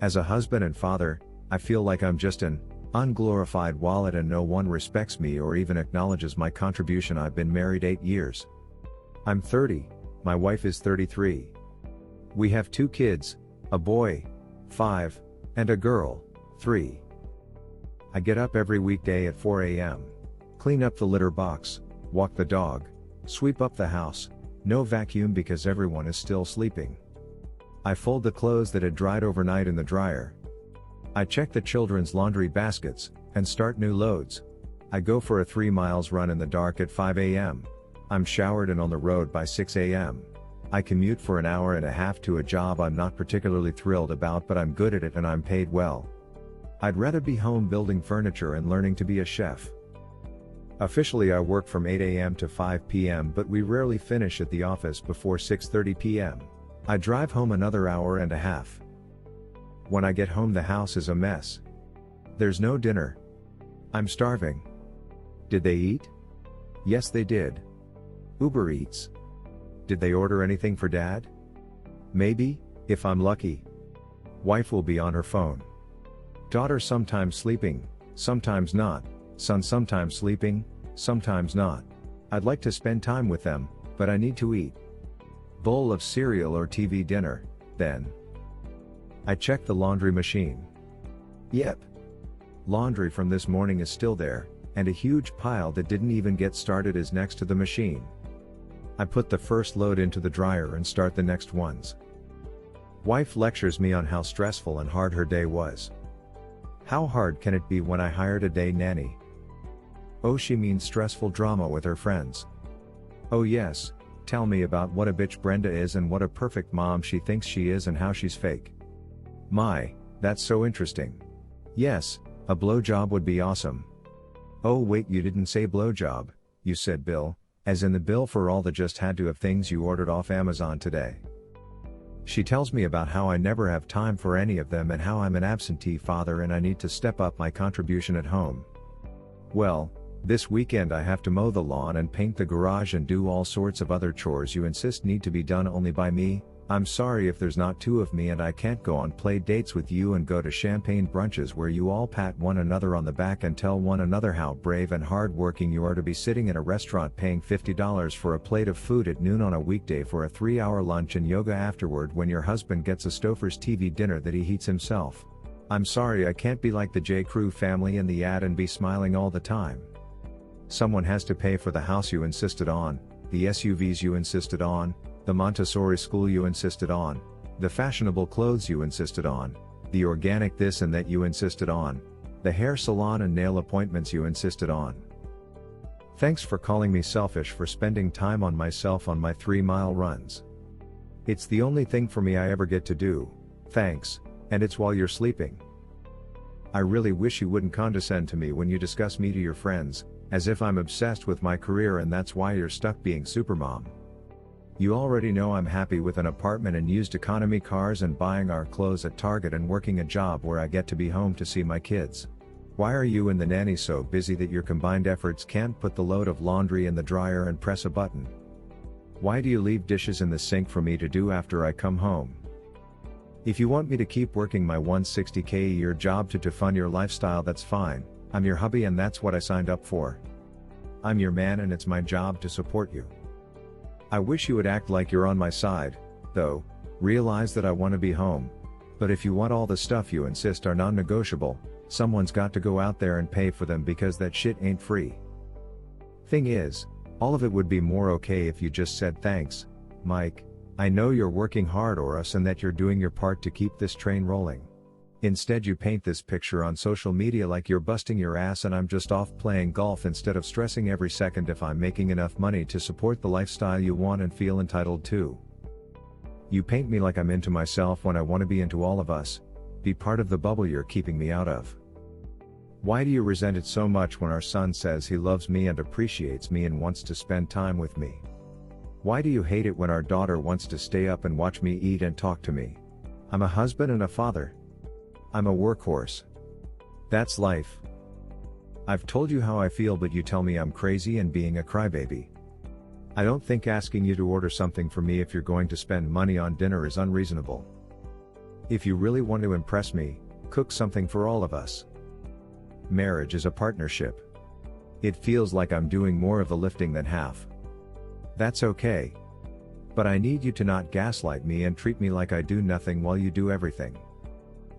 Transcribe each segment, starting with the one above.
As a husband and father, I feel like I'm just an unglorified wallet and no one respects me or even acknowledges my contribution. I've been married 8 years. I'm 30, my wife is 33. We have 2 kids, a boy, 5, and a girl, 3. I get up every weekday at 4 a.m., clean up the litter box, walk the dog, sweep up the house, no vacuum because everyone is still sleeping. I fold the clothes that had dried overnight in the dryer. I check the children's laundry baskets, and start new loads. I go for a 3 miles run in the dark at 5 a.m. I'm showered and on the road by 6 a.m. I commute for an hour and a half to a job I'm not particularly thrilled about, but I'm good at it and I'm paid well. I'd rather be home building furniture and learning to be a chef. Officially I work from 8 a.m. to 5 p.m. but we rarely finish at the office before 6:30 p.m. I drive home another hour and a half. When I get home the house is a mess. There's no dinner. I'm starving. Did they eat? Yes they did. Uber Eats. Did they order anything for Dad? Maybe, if I'm lucky. Wife will be on her phone. Daughter sometimes sleeping, sometimes not. Son sometimes sleeping, sometimes not. I'd like to spend time with them, but I need to eat. Bowl of cereal or TV dinner, then. I check the laundry machine. Yep. Laundry from this morning is still there, and a huge pile that didn't even get started is next to the machine. I put the first load into the dryer and start the next ones. Wife lectures me on how stressful and hard her day was. How hard can it be when I hired a day nanny? Oh, she means stressful drama with her friends. Oh yes, tell me about what a bitch Brenda is and what a perfect mom she thinks she is and how she's fake. My, that's so interesting. Yes, a blowjob would be awesome. Oh wait, you didn't say blowjob, you said bill, as in the bill for all the just had to have things you ordered off Amazon today. She tells me about how I never have time for any of them and how I'm an absentee father and I need to step up my contribution at home. Well, this weekend I have to mow the lawn and paint the garage and do all sorts of other chores you insist need to be done only by me. I'm sorry if there's not 2 of me and I can't go on play dates with you and go to champagne brunches where you all pat one another on the back and tell one another how brave and hard-working you are to be sitting in a restaurant paying $50 for a plate of food at noon on a weekday for a 3-hour lunch and yoga afterward when your husband gets a Stouffer's TV dinner that he heats himself. I'm sorry I can't be like the J. Crew family in the ad and be smiling all the time. Someone has to pay for the house you insisted on, the SUVs you insisted on, the Montessori school you insisted on, the fashionable clothes you insisted on, the organic this and that you insisted on, the hair salon and nail appointments you insisted on. Thanks for calling me selfish for spending time on myself on my 3-mile runs. It's the only thing for me I ever get to do, thanks, and it's while you're sleeping. I really wish you wouldn't condescend to me when you discuss me to your friends, as if I'm obsessed with my career and that's why you're stuck being supermom. You already know I'm happy with an apartment and used economy cars and buying our clothes at Target and working a job where I get to be home to see my kids. Why are you and the nanny so busy that your combined efforts can't put the load of laundry in the dryer and press a button? Why do you leave dishes in the sink for me to do after I come home? If you want me to keep working my $160K a year job to fund your lifestyle, that's fine. I'm your hubby and that's what I signed up for. I'm your man and it's my job to support you. I wish you would act like you're on my side, though, realize that I want to be home. But if you want all the stuff you insist are non-negotiable, someone's got to go out there and pay for them because that shit ain't free. Thing is, all of it would be more okay if you just said thanks, Mike, I know you're working hard or us and that you're doing your part to keep this train rolling. Instead you paint this picture on social media like you're busting your ass and I'm just off playing golf instead of stressing every second if I'm making enough money to support the lifestyle you want and feel entitled to. You paint me like I'm into myself when I want to be into all of us, be part of the bubble you're keeping me out of. Why do you resent it so much when our son says he loves me and appreciates me and wants to spend time with me? Why do you hate it when our daughter wants to stay up and watch me eat and talk to me? I'm a husband and a father. I'm a workhorse. That's life. I've told you how I feel but you tell me I'm crazy and being a crybaby. I don't think asking you to order something for me if you're going to spend money on dinner is unreasonable. If you really want to impress me, cook something for all of us. Marriage is a partnership. It feels like I'm doing more of the lifting than half. That's okay. But I need you to not gaslight me and treat me like I do nothing while you do everything.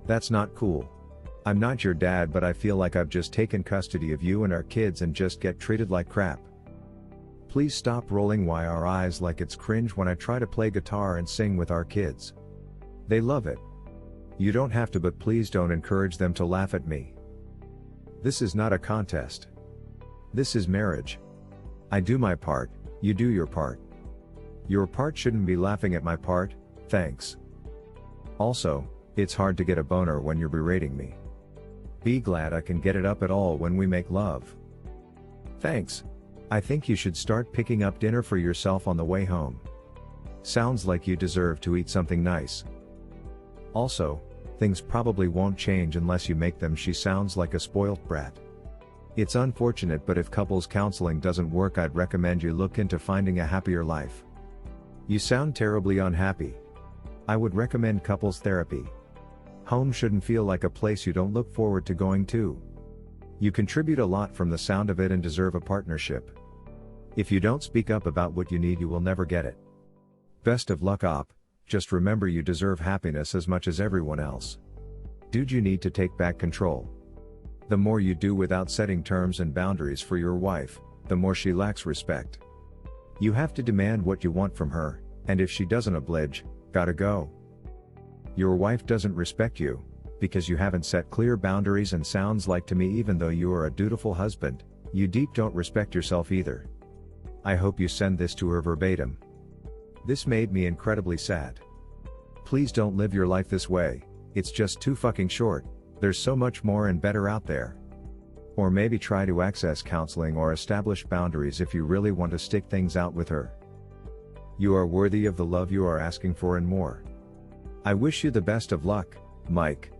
That's not cool. I'm not your dad, but I feel like I've just taken custody of you and our kids and just get treated like crap. Please stop rolling our eyes like it's cringe when I try to play guitar and sing with our kids. They love it. You don't have to, but please don't encourage them to laugh at me. This is not a contest. This is marriage. I do my part, you do your part. Your part shouldn't be laughing at my part, thanks. Also, it's hard to get a boner when you're berating me. Be glad I can get it up at all when we make love. Thanks. I think you should start picking up dinner for yourself on the way home. Sounds like you deserve to eat something nice. Also, things probably won't change unless you make them. She sounds like a spoilt brat. It's unfortunate, but if couples counseling doesn't work, I'd recommend you look into finding a happier life. You sound terribly unhappy. I would recommend couples therapy. Home shouldn't feel like a place you don't look forward to going to. You contribute a lot from the sound of it and deserve a partnership. If you don't speak up about what you need, you will never get it. Best of luck, op. Just remember, you deserve happiness as much as everyone else. Dude, you need to take back control. The more you do without setting terms and boundaries for your wife, the more she lacks respect. You have to demand what you want from her, and if she doesn't oblige, gotta go. Your wife doesn't respect you, because you haven't set clear boundaries, and sounds like to me, even though you are a dutiful husband, you deep don't respect yourself either. I hope you send this to her verbatim. This made me incredibly sad. Please don't live your life this way, it's just too fucking short, there's so much more and better out there. Or maybe try to access counseling or establish boundaries if you really want to stick things out with her. You are worthy of the love you are asking for and more. I wish you the best of luck, Mike.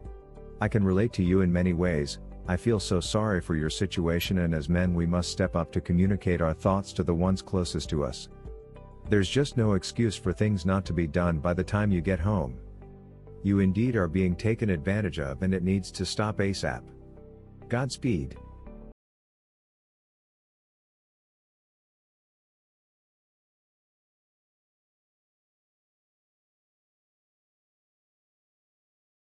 I can relate to you in many ways. I feel so sorry for your situation, and as men we must step up to communicate our thoughts to the ones closest to us. There's just no excuse for things not to be done by the time you get home. You indeed are being taken advantage of, and it needs to stop ASAP. Godspeed.